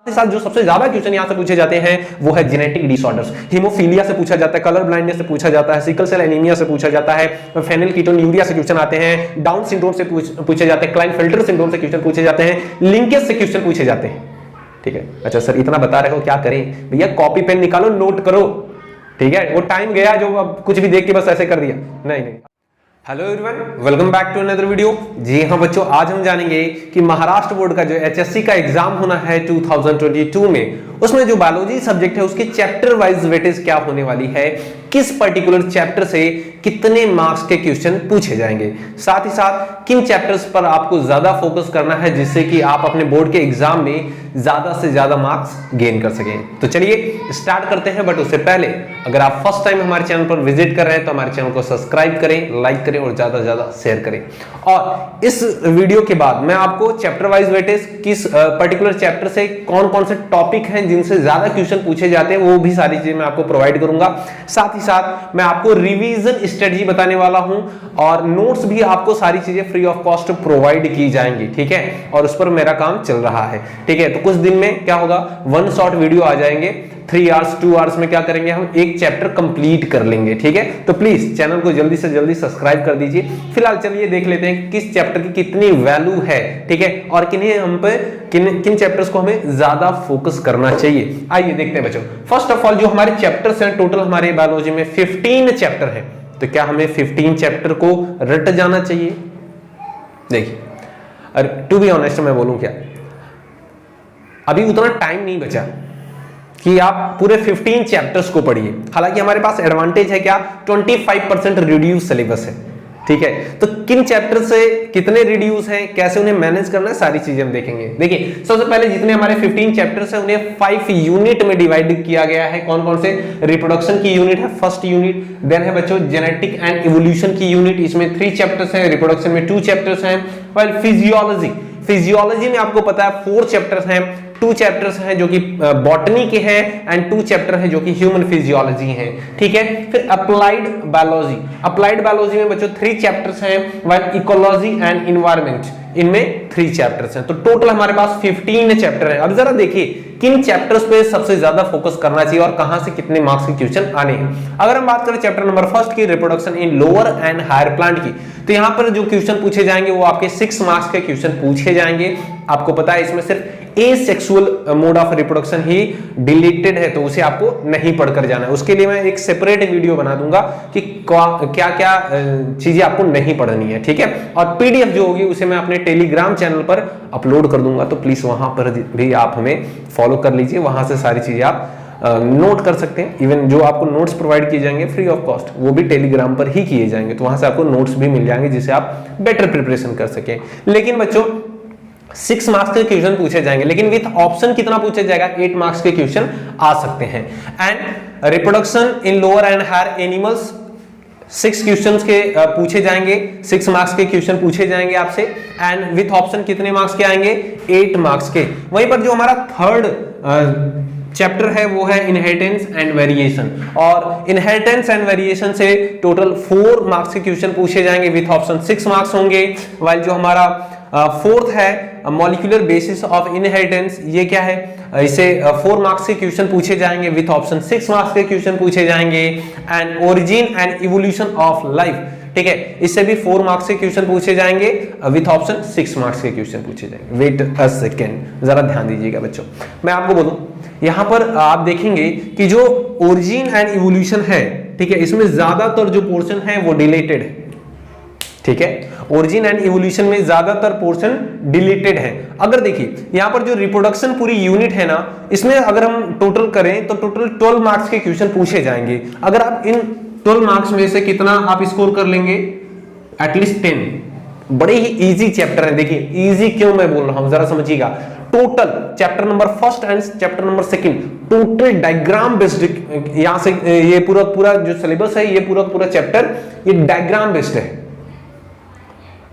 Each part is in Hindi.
साथ जो सबसे ज्यादा क्वेश्चन यहां से पूछे जाते हैं वो है जेनेटिक डिसऑर्डर्स। हीमोफीलिया से पूछा जाता है, कलर ब्लाइंडनेस से पूछा जाता है, सिकल सेल एनीमिया से पूछा जाता है, फेनिलकीटोन्यूरिया से क्वेश्चन आते हैं, डाउन सिंड्रोम से पूछे जाते हैं, क्लाइनफेल्टर सिंड्रोम से क्वेश्चन पूछे जाते हैं, लिंकेज से क्वेश्चन पूछे जाते हैं। ठीक है, अच्छा सर इतना बता रहे हो क्या करें भैया, कॉपी पेन निकालो नोट करो। ठीक है, वो टाइम गया जो अब कुछ भी देख के बस ऐसे कर दिया, नहीं। Hello everyone, welcome back to another video. जी हाँ बच्चों, आज हम जानेंगे कि महाराष्ट्र बोर्ड का जो एचएससी का एग्जाम होना है 2022 में, उसमें जो बायोलॉजी सब्जेक्ट है उसके चैप्टर वाइज वेटेज क्या होने वाली है, किस पर्टिकुलर चैप्टर से कितने मार्क्स के क्वेश्चन पूछे जाएंगे, साथ ही साथ किन चैप्टर्स पर आपको ज्यादा फोकस करना है जिससे कि आप अपने बोर्ड के एग्जाम में ज्यादा से ज्यादा मार्क्स गेन कर सकें। तो चलिए स्टार्ट करते हैं, बट उससे पहले अगर आप फर्स्ट टाइम हमारे चैनल पर विजिट कर रहे हैं तो हमारे चैनल को सब्सक्राइब करें, लाइक करें और ज्यादा से ज्यादा शेयर करें। और इस वीडियो के बाद मैं आपको चैप्टर वाइज वेटेज, किस पर्टिकुलर चैप्टर से कौन कौन से टॉपिक हैं जिनसे ज्यादा क्वेश्चन पूछे जाते हैं, वो भी सारी चीजें मैं आपको प्रोवाइड करूंगा। साथ ही साथ मैं आपको रिवीजन स्ट्रेटजी बताने वाला हूं और नोट्स भी आपको सारी चीजें फ्री ऑफ कॉस्ट प्रोवाइड की जाएंगी। ठीक है, और उस पर मेरा काम चल रहा है। ठीक है, तो कुछ दिन में क्या होगा, वन शॉट वीडियो आ जाएंगे, 3 आवर्स 2 आवर्स में क्या करेंगे, हम एक चैप्टर कंप्लीट कर लेंगे। ठीक है, तो प्लीज चैनल को जल्दी से जल्दी सब्सक्राइब कर दीजिए। फिलहाल चलिए देख लेते हैं किस चैप्टर की कितनी वैल्यू है। ठीक है, और किन चैप्टर्स को हमें ज्यादा फोकस करना चाहिए। आइए देखते हैं बच्चों। फर्स्ट ऑफ ऑल जो हमारे चैप्टर्स हैं, टोटल हमारे बायोलॉजी में 15 चैप्टर हैं, तो क्या हमें 15 चैप्टर को रट जाना चाहिए? देखिए, टू बी ऑनेस्ट मैं बोलूं क्या, अभी उतना टाइम नहीं बचा कि आप पूरे 15 चैप्टर्स को पढ़िए। हालांकि हमारे पास एडवांटेज है क्या, 25% रिड्यूस सिलेबस है। ठीक है, तो किन चैप्टर से कितने रिड्यूस हैं, कैसे उन्हें मैनेज करना है, सारी चीजें हम देखेंगे। देखिए, सबसे पहले जितने हमारे 15 चैप्टर्स हैं उन्हें 5 यूनिट में डिवाइड किया गया है। कौन कौन से? रिप्रोडक्शन की यूनिट है फर्स्ट यूनिट, देन है बच्चों जेनेटिक एंड इवोल्यूशन की यूनिट, इसमें 3 चैप्टर्स हैं, रिप्रोडक्शन में 2 चैप्टर्स हैं। वेल फिजियोलॉजी में आपको पता है 4 चैप्टर्स हैं, 2 चैप्टर्स हैं जो कि बॉटनी के हैं एंड 2 चैप्टर हैं जो कि ह्यूमन फिजियोलॉजी हैं। ठीक है, फिर अप्लाइड बायोलॉजी में बच्चों 3 चैप्टर्स हैं, व्हाइल इकोलॉजी एंड एनवायरनमेंट इनमें 3 चैप्टर्स हैं। तो टोटल हमारे पास 15 चैप्टर है। अब जरा देखिए किन चैप्टर्स पे सबसे ज्यादा फोकस करना चाहिए और कहां से कितने मार्क्स के क्वेश्चन आने हैं। अगर हम बात करें चैप्टर नंबर 1 की, reproduction in lower and higher plant की, तो यहां पर जो क्वेश्चन पूछे जाएंगे वो आपके 6 मार्क्स के क्वेश्चन पूछे जाएंगे। आपको पता है इसमें सिर्फ asexual mode of reproduction he deleted है, तो उसे आपको नहीं पढ़कर जाना है। उसके लिए मैं एक सेपरेट वीडियो बना दूंगा कि क्या क्या चीजें आपको नहीं पढ़नी है। ठीक है, और पीडीएफ जो होगी उसे मैं अपने टेलीग्राम चैनल पर अपलोड कर दूंगा, तो प्लीज वहां पर भी आप हमें फॉलो कर लीजिए। वहां से सारी चीजें आप नोट कर सकते हैं। इवन जो आपको नोट्स प्रोवाइड किए जाएंगे फ्री ऑफ कॉस्ट, वो भी टेलीग्राम पर ही किए जाएंगे, तो वहां से आपको नोट्स भी मिल जाएंगे जिससे आप बेटर प्रिपरेशन कर सकें। लेकिन बच्चों 6 मार्क्स के क्वेश्चन पूछे जाएंगे, लेकिन विथ ऑप्शन कितना पूछा जाएगा, 8 मार्क्स के क्वेश्चन आ सकते हैं। And reproduction in lower and higher animals 6 questions के पूछे जाएंगे, 6 मार्क्स के क्वेश्चन पूछे जाएंगे आपसे। एंड विथ ऑप्शन कितने मार्क्स के आएंगे, 8 मार्क्स के। वहीं पर जो हमारा थर्ड चैप्टर है वो है इनहेरिटेंस एंड वेरिएशन, और इनहेरिटेंस एंड वेरिएशन से टोटल 4 मार्क्स के क्वेश्चन पूछे जाएंगे, विथ ऑप्शन 6 मार्क्स होंगे। वाइल जो हमारा फोर्थ है मॉलिक्यूलर बेसिस ऑफ इनहेरिटेंस, ये क्या है, इसे 4 मार्क्स के क्वेश्चन पूछे जाएंगे, विथ ऑप्शन 6 मार्क्स के क्वेश्चन पूछे जाएंगे। And origin and evolution of life, ठीक है, इससे भी 4 मार्क्स के क्वेश्चन पूछे जाएंगे, विथ ऑप्शन 6 मार्क्स के क्वेश्चन पूछे जाएंगे। वेट अ सेकेंड, जरा ध्यान दीजिएगा बच्चों, मैं आपको बोलूं यहां पर आप देखेंगे कि जो ओरिजिन एंड इवोल्यूशन है, ठीक है, इसमें ज्यादातर जो पोर्शन है वो डिलीटेड है। ठीक है, ओरिजिन एंड इवोल्यूशन में ज्यादातर पोर्शन डिलीटेड है। अगर देखिए यहां पर जो रिप्रोडक्शन पूरी यूनिट है ना, इसमें अगर हम टोटल करें तो टोटल 12 मार्क्स के क्वेश्चन पूछे जाएंगे। अगर आप इन 12 मार्क्स में से कितना आप स्कोर कर लेंगे, एटलीस्ट 10। बड़े ही इजी चैप्टर है। देखिए इजी क्यों मैं बोल रहा हूं, जरा समझिएगा। Total chapter number 1 and chapter number 2 total diagram based, यहां से ये पूरा जो सिलेबस है, ये पूरा चैप्टर ये डायग्राम बेस्ड है।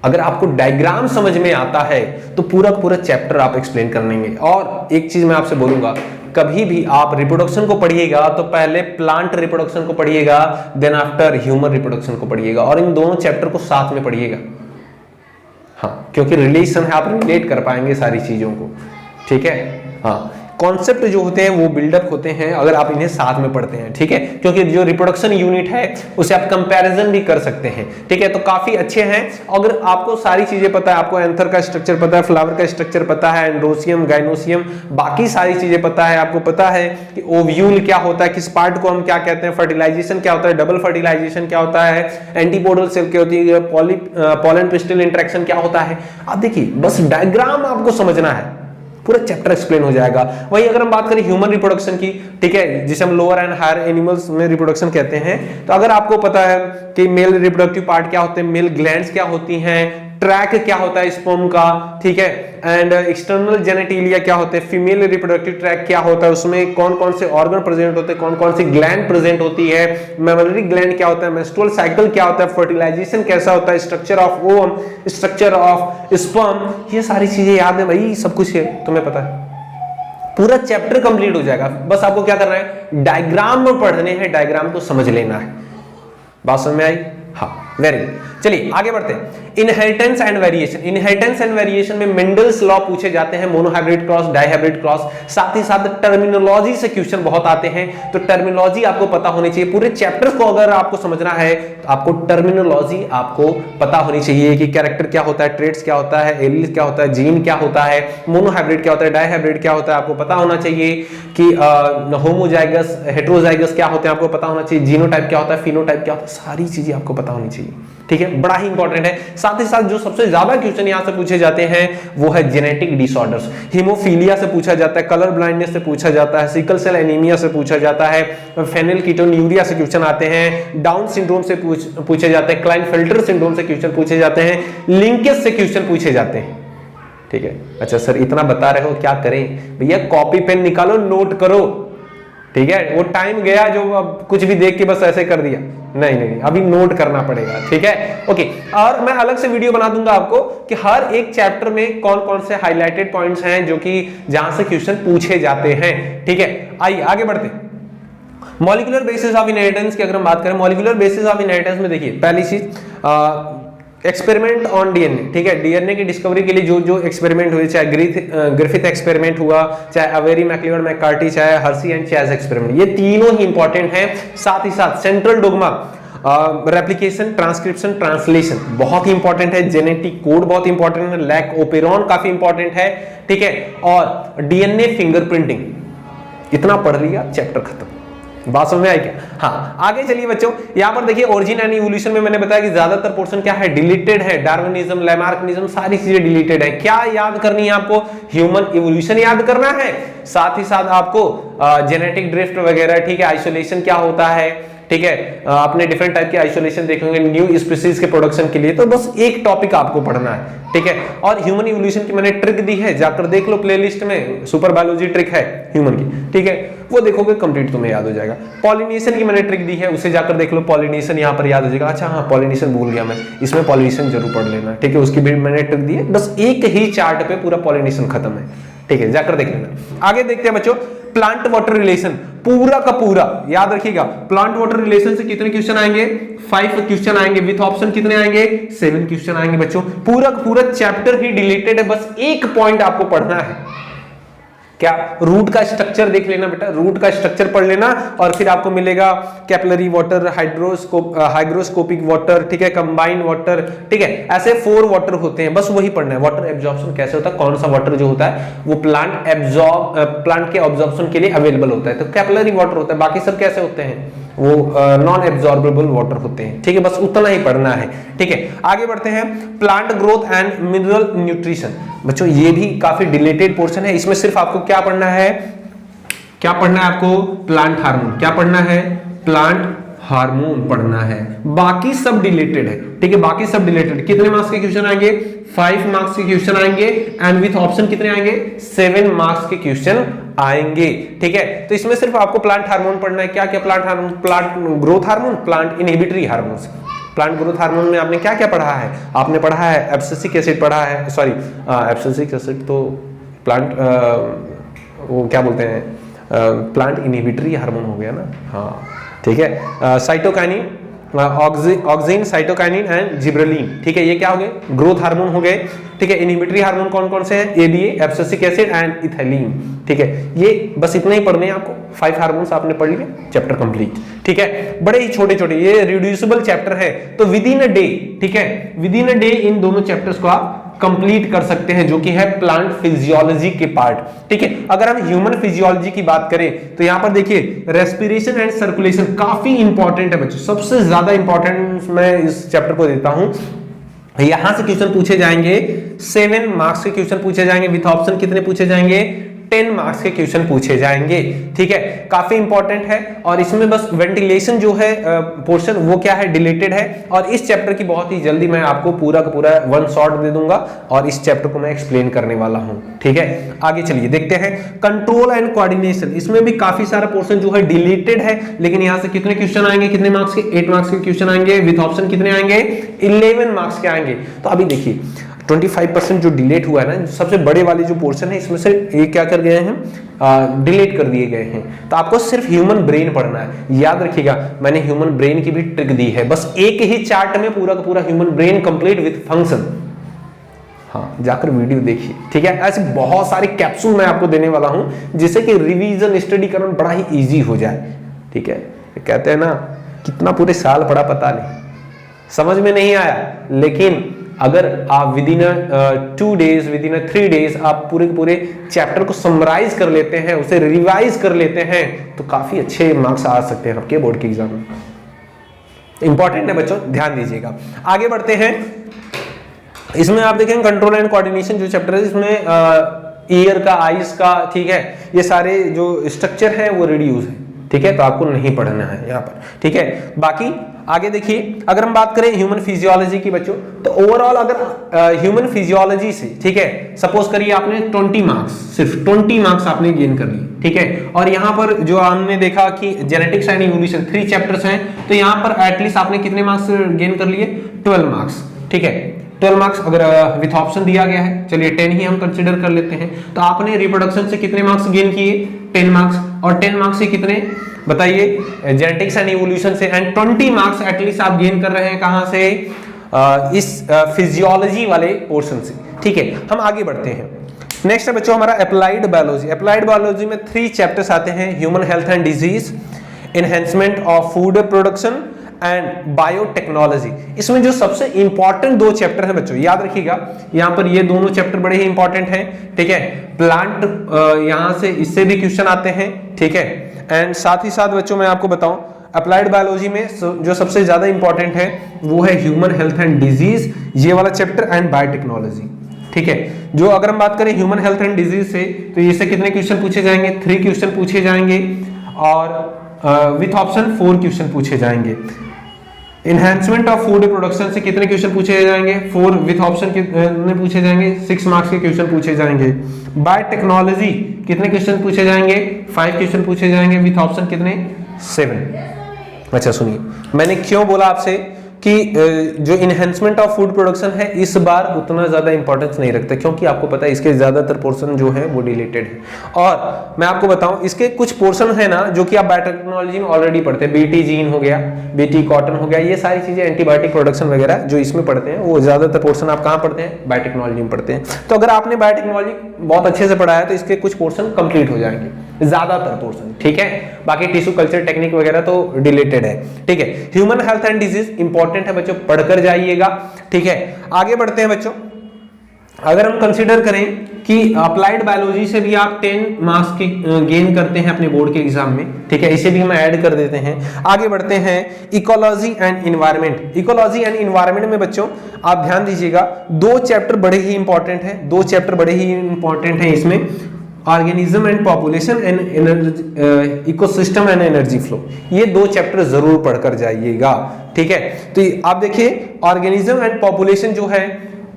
अगर आपको डायग्राम समझ में आता है तो पूरा चैप्टर आप एक्सप्लेन कर लेंगे। और एक चीज मैं आपसे बोलूंगा, कभी भी आप रिप्रोडक्शन को पढ़िएगा तो पहले प्लांट रिप्रोडक्शन को पढ़िएगा, देन आफ्टर ह्यूमन रिप्रोडक्शन को पढ़िएगा, और इन दोनों चैप्टर को साथ में पढ़िएगा। हाँ, क्योंकि रिलेशन है, आप रिलेट कर पाएंगे सारी चीजों को। ठीक है, हाँ, कॉन्सेप्ट जो होते हैं वो बिल्डअप होते हैं अगर आप इन्हें साथ में पढ़ते हैं, ठीक है, क्योंकि जो रिप्रोडक्शन यूनिट है उसे आप कंपैरिजन भी कर सकते हैं, ठीक है, तो काफी अच्छे हैं। अगर आपको सारी चीजें पता है, आपको एंथर का स्ट्रक्चर पता है, फ्लावर का स्ट्रक्चर पता है, एंड्रोसियम, गाइनोसियम, बाकी सारी चीजें पता है, आपको पता है कि ओव्यूल क्या होता है, किस पार्ट को हम क्या कहते हैं, फर्टिलाइजेशन क्या होता है, डबल फर्टिलाइजेशन क्या होता है, एंटीपोडल सेल क्या होती है, पॉलन पिस्टल इंटरेक्शन क्या होता है। आप देखिए बस डायग्राम आपको समझना है, पूरा चैप्टर एक्सप्लेन हो जाएगा। वही अगर हम बात करें ह्यूमन रिप्रोडक्शन की, ठीक है, जिसे हम लोअर एंड हायर एनिमल्स में रिप्रोडक्शन कहते हैं, तो अगर आपको पता है कि मेल रिप्रोडक्टिव पार्ट क्या होते हैं, मेल ग्लैंड्स क्या होती हैं, ट्रैक क्या होता है स्पर्म का, ठीक है, एंड एक्सटर्नल जेनेटिलिया क्या होते हैं, फीमेल रिप्रोडक्टिव ट्रैक क्या होता है, उसमें कौन कौन से ऑर्गन प्रेजेंट होते हैं, कौन कौन सी ग्लैंड प्रेजेंट होती है, मेमोरी ग्लैंड क्या होता है, मेंस्ट्रुअल साइकिल क्या होता है, फर्टिलाइजेशन कैसा होता है, structure of ovum, structure of sperm, ये सारी चीजें याद है भाई, सब कुछ है, तुम्हें पता है। पूरा चैप्टर कंप्लीट हो जाएगा, बस आपको क्या करना है, डायग्राम में पढ़ने हैं, डायग्राम को समझ लेना है। बात समझ में आई? हाँ, वेरी गुड। चलिए आगे बढ़ते हैं। Inheritance and variation, inheritance and variation में मेंडल्स लॉ पूछे जाते हैं, मोनोहाइब्रिड क्रॉस, डाइहाइब्रिड क्रॉस, साथ ही साथ टर्मिनोलॉजी से क्वेश्चन बहुत आते हैं, तो टर्मिनोलॉजी आपको पता होनी चाहिए। पूरे चैप्टर को अगर आपको समझना है तो आपको टर्मिनोलॉजी आपको पता होनी चाहिए कि कैरेक्टर क्या होता है, ट्रेट्स क्या होता है, एलील क्या होता है, जीन क्या होता है, मोनोहाइब्रिड क्या होता है, डाइहाइब्रिड क्या होता है, आपको पता होना चाहिए कि होमोजाइगस, हेटेरोजाइगस क्या होते हैं, आपको पता होना चाहिए, जीनोटाइप क्या होता है, फिनोटाइप क्या होता है, सारी चीजें आपको पता होनी चाहिए, ठीक है, बड़ा ही इंपॉर्टेंट है। साथ ही साथ जो सबसे ज्यादा क्वेश्चन यहां से पूछे जाते हैं वो है जेनेटिक डिसऑर्डर्स, हीमोफीलिया से पूछा जाता है, कलर ब्लाइंडनेस से पूछा जाता है, सिकल सेल एनीमिया से पूछा जाता है, फेनिलकीटोन्यूरिया से क्वेश्चन आते हैं, डाउन सिंड्रोम से पूछे जाते हैं, क्लाइनफेल्टर सिंड्रोम से क्वेश्चन पूछे जाते हैं, लिंकेज से क्वेश्चन पूछे जाते हैं, ठीक है। अच्छा सर इतना बता रहे हो, क्या करें भैया, कॉपी पेन निकालो, नोट करो, ठीक है, वो टाइम गया जो अब कुछ भी देख के बस ऐसे कर दिया, नहीं नहीं, अभी नोट करना पड़ेगा, ठीक है, ओके। और मैं अलग से वीडियो बना दूंगा आपको कि हर एक चैप्टर में कौन कौन से हाइलाइटेड पॉइंट्स हैं जो कि जहां से क्वेश्चन पूछे जाते हैं, ठीक है। आइए आगे बढ़ते हैं। मॉलिक्यूलर बेसिस ऑफ इनहेरिटेंस की अगर हम बात करें, मॉलिक्यूलर बेसिस ऑफ इनहेरिटेंस में देखिए पहली चीज एक्सपेरिमेंट ऑन डीएनए, ठीक है, डीएनए की डिस्कवरी के लिए जो जो एक्सपेरिमेंट हुए, चाहे ग्रिफिथ एक्सपेरिमेंट हुआ, चाहे अवेरी मैक्लियोड मैककार्टी, चाहे हर्सी एंड चैज एक्सपेरिमेंट, ये तीनों ही इंपॉर्टेंट हैं। साथ ही साथ central dogma, replication, transcription, translation बहुत ही इंपॉर्टेंट है, जेनेटिक कोड बहुत इंपॉर्टेंट है, लैक ओपेरॉन काफी इंपॉर्टेंट है, ठीक है, और डीएनए फिंगरप्रिंटिंग, इतना पढ़ लिया चैप्टर खत्म। बात समझ में आई क्या? हाँ, आगे चलिए बच्चों, यहां पर देखिए ओरिजिन एंड इवोल्यूशन में मैंने बताया कि ज्यादातर पोर्शन क्या है, डिलीटेड है, डार्विनिज्म, लैमार्किनिज्म, सारी चीजें डिलीटेड है। क्या याद करनी है आपको? ह्यूमन इवोल्यूशन याद करना है, साथ ही साथ आपको जेनेटिक ड्रिफ्ट वगैरह, ठीक है, आइसोलेशन क्या होता है, ठीक है, आपने डिफरेंट टाइप के आइसोलेशन देखेंगे न्यू स्पीसीज के प्रोडक्शन के लिए, तो बस एक टॉपिक आपको पढ़ना है, ठीक है। और ह्यूमन इवोल्यूशन की मैंने ट्रिक दी है, जाकर देख लो प्लेलिस्ट में, सुपर बायोलॉजी ट्रिक है ह्यूमन की, ठीक है, वो देखोगे कंप्लीट तुम्हें याद हो जाएगा। पॉलिनेशन की मैंने ट्रिक दी है, उसे जाकर देख लो, पॉलिनेशन यहाँ पर याद हो जाएगा। अच्छा हाँ, पॉलिनेशन भूल गया मैं, इसमें पॉलिनेशन जरूर पढ़ लेना, ठीक है, उसकी भी मैंने ट्रिक दी है, बस एक ही चार्ट पे पूरा पॉलिनेशन खत्म है, ठीक है, जाकर देख लेना। आगे देखते हैं बच्चों, प्लांट वाटर रिलेशन, पूरा का पूरा याद रखिएगा, प्लांट वाटर रिलेशन से कितने क्वेश्चन आएंगे? 5 क्वेश्चन आएंगे, विथ ऑप्शन कितने आएंगे? 7 क्वेश्चन आएंगे बच्चों। पूरा का पूरा चैप्टर ही डिलीटेड है, बस एक पॉइंट आपको पढ़ना है, क्या? रूट का स्ट्रक्चर देख लेना बेटा, रूट का स्ट्रक्चर पढ़ लेना, और फिर आपको मिलेगा कैपिलरी वाटर, हाइग्रोस्कोपिक वाटर, ठीक है, कंबाइंड वाटर, ठीक है, ऐसे 4 वाटर होते हैं, बस वही पढ़ना है। वाटर एब्जॉर्प्शन कैसे होता है, कौन सा वाटर जो होता है वो प्लांट के ऑब्जॉर्प्शन के लिए अवेलेबल होता है, तो कैपिलरी वाटर होता है, बाकी सब कैसे होते हैं, वो नॉन एब्जॉर्बेबल वाटर होते हैं, ठीक है, बस उतना ही पढ़ना है, ठीक है। आगे बढ़ते हैं, plant growth and mineral nutrition, बच्चों ये भी काफी डिलीटेड पोर्शन है, इसमें सिर्फ आपको क्या पढ़ना है, क्या पढ़ना है आपको? प्लांट हार्मोन, क्या पढ़ना है? प्लांट हार्मोन पढ़ना है, बाकी सब डिलीटेड है, ठीक है, बाकी सब डिलीटेड। कितने मार्क्स के क्वेश्चन आएंगे? 5 मार्क्स के क्वेश्चन आएंगे, एंड विथ ऑप्शन कितने आएंगे? 7 मार्क्स के क्वेश्चन आएंगे, ठीक है। तो इसमें सिर्फ आपको प्लांट हार्मोन पढ़ना है। क्या क्या plant hormone? Plant growth hormone, plant inhibitory hormones. Plant growth hormone में आपने क्या क्या पढ़ा है? आपने पढ़ा है एब्सिसिक एसिड पढ़ा है, सॉरी एब्सिसिक एसिड तो प्लांट वो क्या बोलते हैं, प्लांट इनहिबिटरी हार्मोन हो गया ना, हाँ ठीक है। Cytokinin, auxin, cytokinin and gibberellin. ठीक है, ये क्या हो गए? ग्रोथ हार्मोन हो गए। ठीक है, इनहिबिटरी हार्मोन कौन कौन से हैं? ADA, abscisic acid and ethylene. ठीक है, ये बस इतना ही पढ़ने हैं आपको, 5 हार्मोन्स आपने पढ़ लिए, चैप्टर कंप्लीट। ठीक है, बड़े ही छोटे छोटे, ये रिड्यूसिबल चैप्टर है, तो विद इन अ डे, ठीक है, with in a day in दोनों चैप्टर्स को आप कंप्लीट कर सकते हैं, जो कि है प्लांट फिजियोलॉजी के पार्ट। ठीक है, अगर हम ह्यूमन फिजियोलॉजी की बात करें तो यहां पर देखिए रेस्पिरेशन एंड सर्कुलेशन काफी इंपॉर्टेंट है बच्चों, सबसे ज्यादा इंपॉर्टेंट मैं इस चैप्टर को देता हूं। यहां से क्वेश्चन पूछे जाएंगे, 7 मार्क्स के क्वेश्चन पूछे जाएंगे, विथ ऑप्शन कितने पूछे जाएंगे? 10 मार्क्स के क्वेश्चन पूछे जाएंगे। ठीक है, काफी इंपॉर्टेंट है, और इसमें बस वेंटिलेशन जो है पोर्शन वो क्या है? डिलीटेड है, और इस चैप्टर की बहुत ही जल्दी मैं आपको पूरा का पूरा वन शॉट दे दूंगा, और इस चैप्टर को मैं एक्सप्लेन करने वाला हूं। ठीक है, आगे चलिए देखते हैं कंट्रोल एंड कोऑर्डिनेशन। इसमें भी काफी सारा पोर्शन जो है डिलीटेड है, लेकिन यहां से कितने क्वेश्चन आएंगे? कितने मार्क्स के? 8 मार्क्स के क्वेश्चन आएंगे, विथ ऑप्शन कितने आएंगे? 11 मार्क्स के आएंगे। तो अभी देखिए 25% जो डिलीट हुआ है ना, सबसे बड़े वाले जो पोर्शन है, इसमें से एक क्या कर गए हैं? डिलीट कर दिए गए हैं। तो आपको सिर्फ ह्यूमन ब्रेन पढ़ना है। याद रखिएगा, मैंने ह्यूमन ब्रेन की भी ट्रिक दी है, बस एक ही चार्ट में पूरा का पूरा human brain complete with function. हाँ, जाकर वीडियो देखिए। ठीक है, ऐसे बहुत सारे कैप्सूल मैं आपको देने वाला हूं, जिससे कि रिवीजन स्टडी करना बड़ा ही इजी हो जाए। ठीक है, कहते हैं ना, कितना पूरे साल पढ़ा पता नहीं, समझ में नहीं आया, लेकिन अगर आप with in 2 days, with in 3 days आप पूरे पूरे चैप्टर को समराइज कर लेते हैं, उसे रिवाइज कर लेते हैं, तो काफी अच्छे मार्क्स आ सकते हैं आपके बोर्ड के एग्जाम में। इंपॉर्टेंट है बच्चों, ध्यान दीजिएगा। आगे बढ़ते हैं, इसमें आप देखेंगे कंट्रोल एंड कोऑर्डिनेशन जो चैप्टर है, इसमें ईयर का, आईज का, ठीक है, ये सारे जो स्ट्रक्चर है वो रिड्यूस है। ठीक है, तो आपको नहीं पढ़ना है यहाँ पर। ठीक है, बाकी आगे देखिए, अगर हम बात करें ह्यूमन फिजियोलॉजी की बच्चों, तो ओवरऑल अगर ह्यूमन फिजियोलॉजी से, ठीक है, सपोज करिए आपने 20 मार्क्स, सिर्फ 20 मार्क्स आपने गेन कर लिए। ठीक है, और यहाँ पर जो हमने देखा कि जेनेटिक्स एंड इवोल्यूशन 3 चैप्टर्स हैं, तो यहाँ पर एटलीस्ट आपने कितने मार्क्स गेन कर लिए? 12 मार्क्स। ठीक है, 12 मार्क्स अगर विथ ऑप्शन दिया गया है, चलिए 10 ही हम कंसिडर कर लेते हैं, तो आपने रिप्रोडक्शन से कितने मार्क्स गेन किए? 10 मार्क्स, और 10 मार्क्स से कितने बताइए? जेनेटिक्स एंड इवोल्यूशन से, एंड 20 मार्क्स एटलीस्ट आप गेन कर रहे हैं कहां से? इस फिजियोलॉजी वाले पोर्शन से। ठीक है, हम आगे बढ़ते हैं। नेक्स्ट है बच्चों हमारा अप्लाइड बायोलॉजी। अप्लाइड बायोलॉजी में 3 चैप्टर्स आते हैं, human health and disease, enhancement of food production and biotechnology. इसमें जो सबसे इंपॉर्टेंट 2 चैप्टर हैं बच्चों, याद रखिएगा, यहाँ पर ये दोनों चैप्टर बड़े ही इंपॉर्टेंट हैं। ठीक है, प्लांट यहाँ से इससे भी क्वेश्चन आते हैं। ठीक है, एंड साथ ही साथ बच्चों मैं आपको बताऊं, अप्लाइड बायोलॉजी में जो सबसे ज्यादा इंपॉर्टेंट है वो है ह्यूमन हेल्थ एंड डिजीज, ये वाला चैप्टर, एंड बायोटेक्नोलॉजी। ठीक है, जो अगर हम बात करें ह्यूमन हेल्थ एंड डिजीज से, तो इससे कितने क्वेश्चन पूछे जाएंगे? 3 क्वेश्चन पूछे जाएंगे, और विथ ऑप्शन 4 क्वेश्चन पूछे जाएंगे। एनहांसमेंट ऑफ फूड प्रोडक्शन से कितने क्वेश्चन पूछे जाएंगे? 4, विथ ऑप्शन कितने पूछे जाएंगे? 6 मार्क्स के क्वेश्चन पूछे जाएंगे। बायोटेक्नोलॉजी कितने क्वेश्चन पूछे जाएंगे? 5 क्वेश्चन पूछे जाएंगे, विथ ऑप्शन कितने? 7। अच्छा सुनिए, मैंने क्यों बोला आपसे कि जो इनहेंसमेंट ऑफ फूड प्रोडक्शन है इस बार उतना ज्यादा इंपॉर्टेंस नहीं रखता, क्योंकि आपको पता है इसके ज्यादातर पोर्शन जो है वो डिलीटेड है। और मैं आपको बताऊं, इसके कुछ पोर्शन है ना जो कि आप बायोटेक्नोलॉजी में ऑलरेडी पढ़ते हैं, बीटी जीन हो गया, बीटी कॉटन हो गया, ये सारी चीजें एंटीबायोटिक प्रोडक्शन वगैरह जो इसमें पढ़ते हैं, वो ज्यादातर पोर्शन आप कहाँ पढ़ते हैं? बायोटेक्नोलॉजी में पढ़ते हैं। तो अगर आपने बायोटेक्नोलॉजी बहुत अच्छे से पढ़ा है तो इसके कुछ पोर्शन कंप्लीट हो जाएंगे, ज्यादातर पोर्शन। ठीक है, बाकी टिश्यू कल्चर टेक्निक वगैरह तो रिलेटेड है। ठीक है, human health and disease important है बच्चों, पढ़कर जाइएगा। ठीक है, आगे बढ़ते हैं बच्चों। अगर हम कंसीडर करें कि अप्लाइड बायोलॉजी से भी आप 10 मार्क्स के गेन करते हैं अपने बोर्ड के एग्जाम में, ठीक है, इसे भी हम ऐड कर देते हैं। आगे बढ़ते हैं, ecology and environment. Ecology and environment में बच्चों आप ध्यान दीजिएगा, 2 चैप्टर बड़े ही इंपॉर्टेंट हैं, 2 चैप्टर बड़े ही इंपॉर्टेंट हैं इसमें, organism and population and energy, ecosystem and energy flow. ये 2 चैप्टर जरूर पढ़कर जाइएगा। ठीक है, तो आप देखिए ऑर्गेनिज्म एंड पॉपुलेशन जो है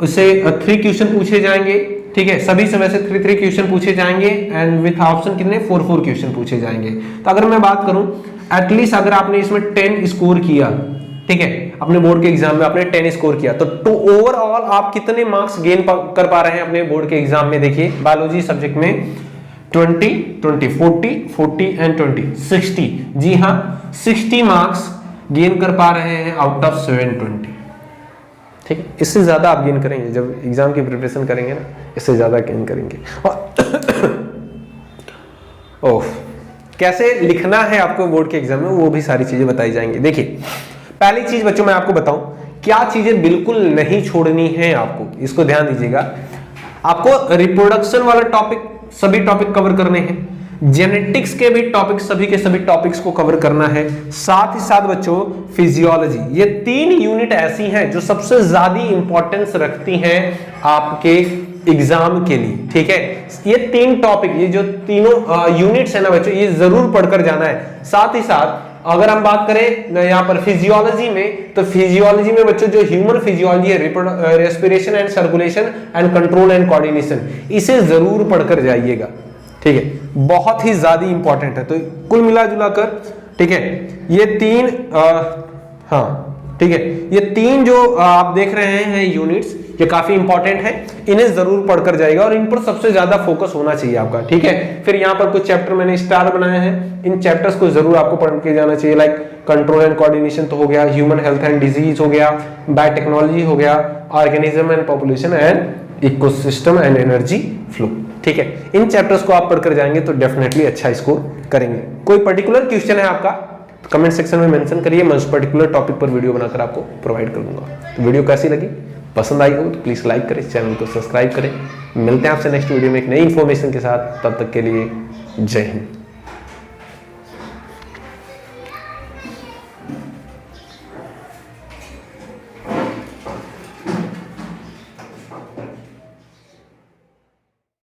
उससे 3 क्वेश्चन पूछे जाएंगे। ठीक है, सभी से वैसे 3 क्वेश्चन पूछे जाएंगे, एंड विथ ऑप्शन कितने? 4 क्वेश्चन पूछे जाएंगे। तो अगर मैं बात करूं, एटलीस्ट अगर आपने इसमें 10 स्कोर किया, ठीक है, अपने बोर्ड के एग्जाम में आपने 10 स्कोर किया, तो ओवरऑल आप कितने मार्क्स गेन कर पा रहे हैं अपने बोर्ड के एग्जाम में? देखिए बायोलॉजी सब्जेक्ट में 20, 40 एंड 20, 60। जी हाँ, 60 मार्क्स गेन कर पा रहे हैं आउट ऑफ 720। ठीक है, इससे ज्यादा आप गेन करेंगे जब एग्जाम की प्रिपरेशन करेंगे ना, इससे ज्यादा गेन करेंगे। ओह, कैसे लिखना है आपको बोर्ड के एग्जाम में, वो भी सारी चीजें बताई जाएंगी। देखिए, पहली चीज बच्चों मैं आपको बताऊं, क्या चीजें बिल्कुल नहीं छोड़नी है आपको, इसको ध्यान दीजिएगा। आपको रिप्रोडक्शन वाला टॉपिक, सभी टॉपिक कवर करने हैं, जेनेटिक्स के भी टॉपिक, सभी के सभी टॉपिक्स को कवर करना है। साथ ही साथ बच्चों फिजियोलॉजी, ये 3 यूनिट ऐसी हैं जो सबसे ज्यादा इंपॉर्टेंस रखती हैं आपके एग्जाम के लिए। ठीक है, ये 3 टॉपिक, ये जो तीनों यूनिट्स है ना बच्चों, ये जरूर पढ़कर जाना है। साथ ही साथ अगर हम बात करें यहाँ पर फिजियोलॉजी में, तो फिजियोलॉजी में बच्चों जो ह्यूमन फिजियोलॉजी है, respiration and circulation and control and coordination, इसे जरूर पढ़कर जाइएगा। ठीक है, बहुत ही ज्यादा इंपॉर्टेंट है। तो कुल मिला जुला कर, ठीक है, ये 3 हाँ ठीक है, ये 3 जो आप देख रहे हैं यूनिट्स, ये काफी इंपॉर्टेंट है, इन्हें जरूर पढ़कर जाएगा और इन पर सबसे ज्यादा फोकस होना चाहिए आपका। ठीक है, फिर यहाँ पर कुछ चैप्टर मैंने स्टार बनाए हैं, इन चैप्टर्स को जरूर आपको पढ़ के जाना चाहिए। लाइक कंट्रोल एंड कोऑर्डिनेशन तो हो गया, ह्यूमन हेल्थ एंड डिजीज हो गया, बायोटेक्नोलॉजी हो गया, organism and population and ecosystem and energy flow. ठीक है, इन चैप्टर्स को आप पढ़कर जाएंगे तो डेफिनेटली अच्छा स्कोर करेंगे। कोई पर्टिकुलर क्वेश्चन है आपका, कमेंट सेक्शन में मेंशन करिए, मैं उस पर्टिकुलर टॉपिक पर वीडियो बनाकर आपको प्रोवाइड कर दूंगा। तो वीडियो कैसी लगी, पसंद आई हो तो प्लीज लाइक करें, चैनल को सब्सक्राइब करें। मिलते हैं आपसे नेक्स्ट वीडियो में एक नई इंफॉर्मेशन के साथ, तब तक के लिए जय हिंद।